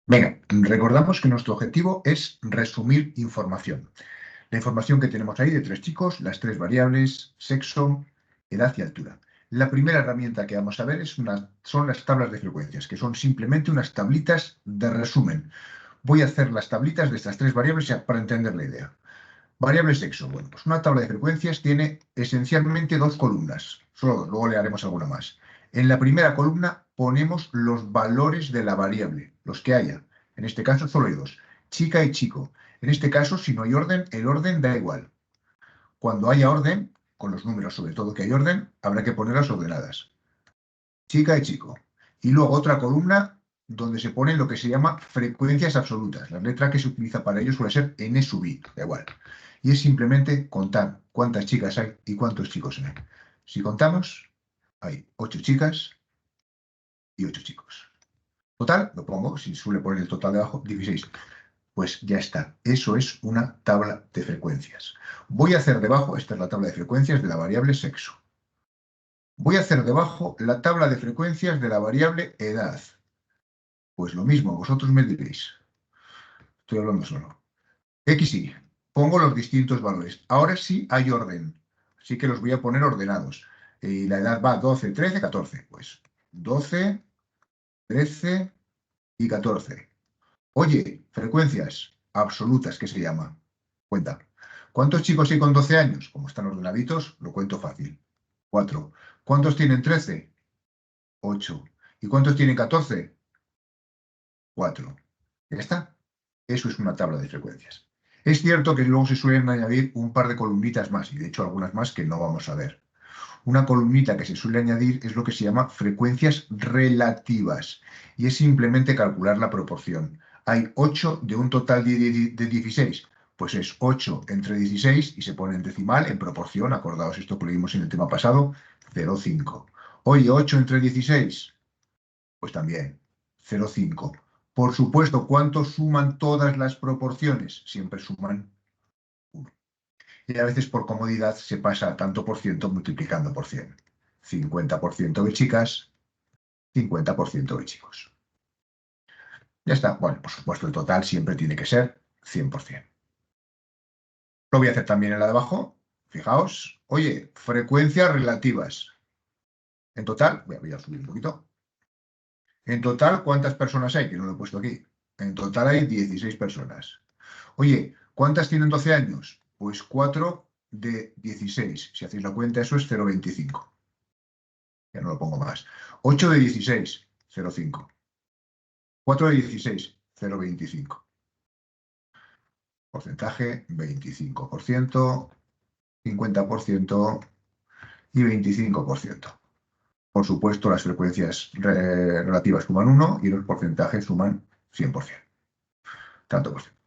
Venga, recordamos que nuestro objetivo es resumir información. La información que tenemos ahí de 3 chicos, las 3 variables, sexo, edad y altura. La primera herramienta que vamos a ver son las tablas de frecuencias, que son simplemente unas tablitas de resumen. Voy a hacer las tablitas de estas 3 variables ya para entender la idea. Variable sexo. Bueno, pues una tabla de frecuencias tiene esencialmente 2 columnas. Solo 2, luego le haremos alguna más. En la primera columna ponemos los valores de la variable, los que haya. En este caso solo hay 2, chica y chico. En este caso, si no hay orden, el orden da igual. Cuando haya orden, con los números sobre todo que hay orden, habrá que ponerlas ordenadas. Chica y chico. Y luego otra columna donde se ponen lo que se llama frecuencias absolutas. La letra que se utiliza para ello suele ser N sub I, da igual. Y es simplemente contar cuántas chicas hay y cuántos chicos hay. Si contamos, hay 8 chicas y 8 chicos. Total, lo pongo, si suele poner el total debajo, 16. Pues ya está. Eso es una tabla de frecuencias. Voy a hacer debajo, esta es la tabla de frecuencias de la variable sexo. Voy a hacer debajo la tabla de frecuencias de la variable edad. Pues lo mismo, vosotros me diréis. Estoy hablando solo. X y Y. Pongo los distintos valores. Ahora sí hay orden. Así que los voy a poner ordenados. Y la edad va 12, 13, 14. Pues 12, 13 y 14. Oye, frecuencias absolutas, ¿qué se llama? Cuenta. ¿Cuántos chicos hay con 12 años? Como están ordenaditos, lo cuento fácil. 4. ¿Cuántos tienen 13? 8. ¿Y cuántos tienen 14? 4. Ya está. Eso es una tabla de frecuencias. Es cierto que luego se suelen añadir un par de columnitas más, y de hecho algunas más que no vamos a ver. Una columnita que se suele añadir es lo que se llama frecuencias relativas, y es simplemente calcular la proporción. Hay 8 de un total de 16, pues es 8 entre 16 y se pone en decimal, en proporción, acordaos esto que lo vimos en el tema pasado, 0,5. Oye, 8 entre 16, pues también 0,5. Por supuesto, ¿cuánto suman todas las proporciones? Siempre suman 1. Y a veces por comodidad se pasa a tanto por ciento multiplicando por 100. 50% de chicas, 50% de chicos. Ya está. Bueno, por supuesto, el total siempre tiene que ser 100%. Lo voy a hacer también en la de abajo. Fijaos. Oye, frecuencias relativas. En total, voy a subir un poquito. En total, ¿cuántas personas hay? Que no lo he puesto aquí. En total hay 16 personas. Oye, ¿cuántas tienen 12 años? Pues 4 de 16. Si hacéis la cuenta, eso es 0,25. Ya no lo pongo más. 8 de 16, 0,5. 4 de 16, 0,25. Porcentaje, 25%, 50% y 25%. Por supuesto, las frecuencias relativas suman 1 y los porcentajes suman 100%. Tanto por ciento.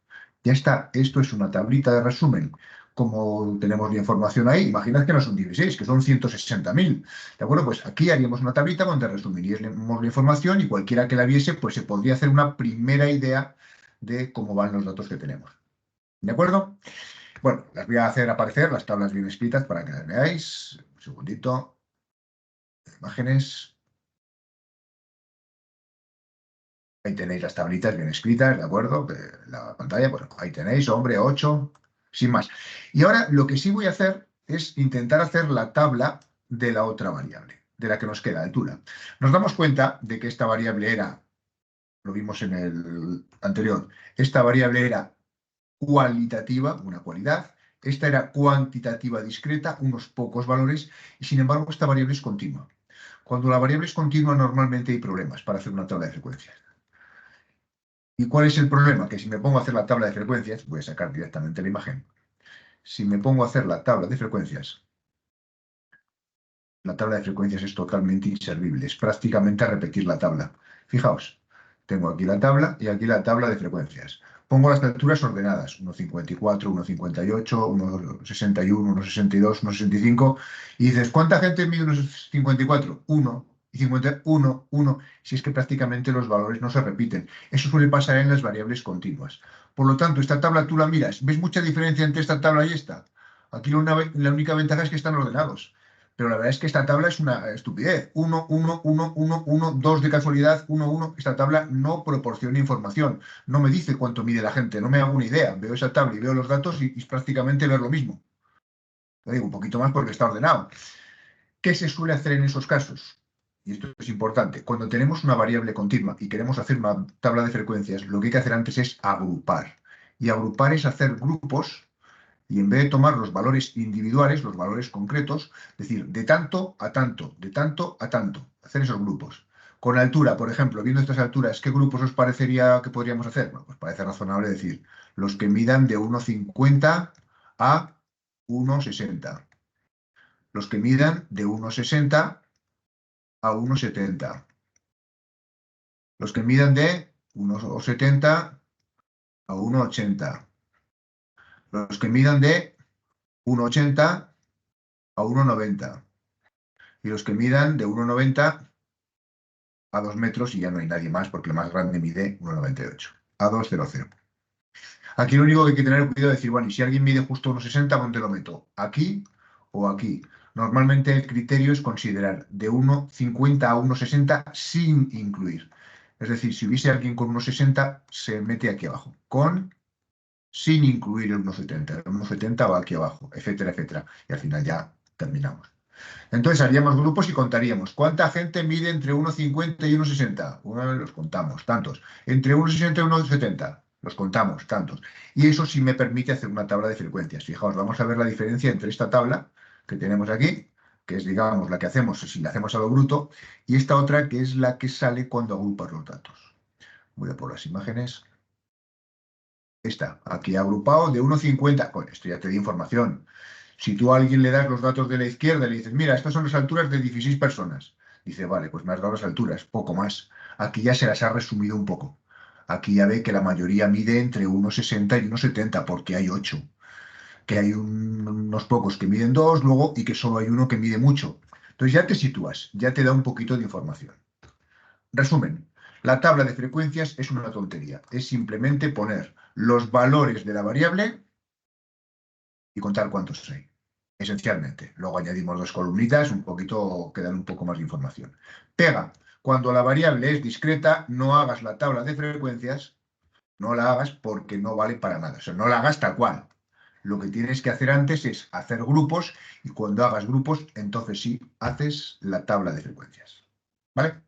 Ya está, esto es una tablita de resumen. Como tenemos la información ahí, imaginad que no son 16, que son 160.000. ¿De acuerdo? Pues aquí haríamos una tablita donde resumiríamos la información y cualquiera que la viese, pues se podría hacer una primera idea de cómo van los datos que tenemos. ¿De acuerdo? Bueno, las voy a hacer aparecer, las tablas bien escritas para que las veáis. Un segundito. Imágenes. Ahí tenéis las tablitas bien escritas, ¿de acuerdo? La pantalla, bueno, ahí tenéis, hombre, 8, sin más. Y ahora lo que sí voy a hacer es intentar hacer la tabla de la otra variable, de la que nos queda, altura. Nos damos cuenta de que esta variable era, lo vimos en el anterior, esta variable era cualitativa, una cualidad, esta era cuantitativa discreta, unos pocos valores, y sin embargo esta variable es continua. Cuando la variable es continua normalmente hay problemas para hacer una tabla de frecuencias. ¿Y cuál es el problema? Que si me pongo a hacer la tabla de frecuencias, voy a sacar directamente la imagen. Si me pongo a hacer la tabla de frecuencias, la tabla de frecuencias es totalmente inservible. Es prácticamente a repetir la tabla. Fijaos, tengo aquí la tabla y aquí la tabla de frecuencias. Pongo las alturas ordenadas, 1,54, 1,58, 1,61, 1,62, 1,65. Y dices, ¿cuánta gente mide 1,54? 1. Y 51, 1. Si es que prácticamente los valores no se repiten. Eso suele pasar en las variables continuas. Por lo tanto, esta tabla tú la miras. ¿Ves mucha diferencia entre esta tabla y esta? Aquí la única ventaja es que están ordenados. Pero la verdad es que esta tabla es una estupidez. 1, 1, 1, 1, 1, 2 de casualidad, 1, 1. Esta tabla no proporciona información. No me dice cuánto mide la gente. No me hago una idea. Veo esa tabla y veo los datos y es prácticamente ver lo mismo. Lo digo un poquito más porque está ordenado. ¿Qué se suele hacer en esos casos? Y esto es importante. Cuando tenemos una variable continua y queremos hacer una tabla de frecuencias, lo que hay que hacer antes es agrupar. Y agrupar es hacer grupos y en vez de tomar los valores individuales, los valores concretos, decir de tanto a tanto, de tanto a tanto, hacer esos grupos. Con altura, por ejemplo, viendo estas alturas, ¿qué grupos os parecería que podríamos hacer? Bueno, pues parece razonable decir los que midan de 1,50 a 1,60. Los que midan de 1,60 a 1,70. Los que midan de 1,70 a 1,80. Los que midan de 1,80 a 1,90. Y los que midan de 1,90 a 2 metros y ya no hay nadie más porque el más grande mide 1,98. A 2,00. Aquí lo único que hay que tener cuidado es decir, bueno, y si alguien mide justo 1,60, ¿dónde lo meto? ¿Aquí o aquí? Normalmente el criterio es considerar de 1,50 a 1,60 sin incluir. Es decir, si hubiese alguien con 1,60, se mete aquí abajo. Sin incluir el 1,70. El 1,70 va aquí abajo, etcétera, etcétera. Y al final ya terminamos. Entonces haríamos grupos y contaríamos. ¿Cuánta gente mide entre 1,50 y 1,60? Los contamos, tantos. Entre 1,60 y 1,70, los contamos, tantos. Y eso sí me permite hacer una tabla de frecuencias. Fijaos, vamos a ver la diferencia entre esta tabla que tenemos aquí, que es, digamos, la que hacemos si la hacemos a lo bruto, y esta otra que es la que sale cuando agrupas los datos. Voy a por las imágenes. Esta, aquí agrupado de 1,50. Bueno, esto ya te da información. Si tú a alguien le das los datos de la izquierda y le dices, mira, estas son las alturas de 16 personas. Dice, vale, pues me has dado las alturas, poco más. Aquí ya se las ha resumido un poco. Aquí ya ve que la mayoría mide entre 1,60 y 1,70 porque hay 8. Que hay unos pocos que miden 2 luego y que solo hay uno que mide mucho. Entonces ya te sitúas, ya te da un poquito de información. Resumen, la tabla de frecuencias es una tontería. Es simplemente poner los valores de la variable y contar cuántos hay. Esencialmente. Luego añadimos dos columnitas, un poquito, que dan un poco más de información. Pega. Cuando la variable es discreta, no hagas la tabla de frecuencias, no la hagas porque no vale para nada. O sea, no la hagas tal cual. Lo que tienes que hacer antes es hacer grupos y cuando hagas grupos, entonces sí haces la tabla de frecuencias. ¿Vale?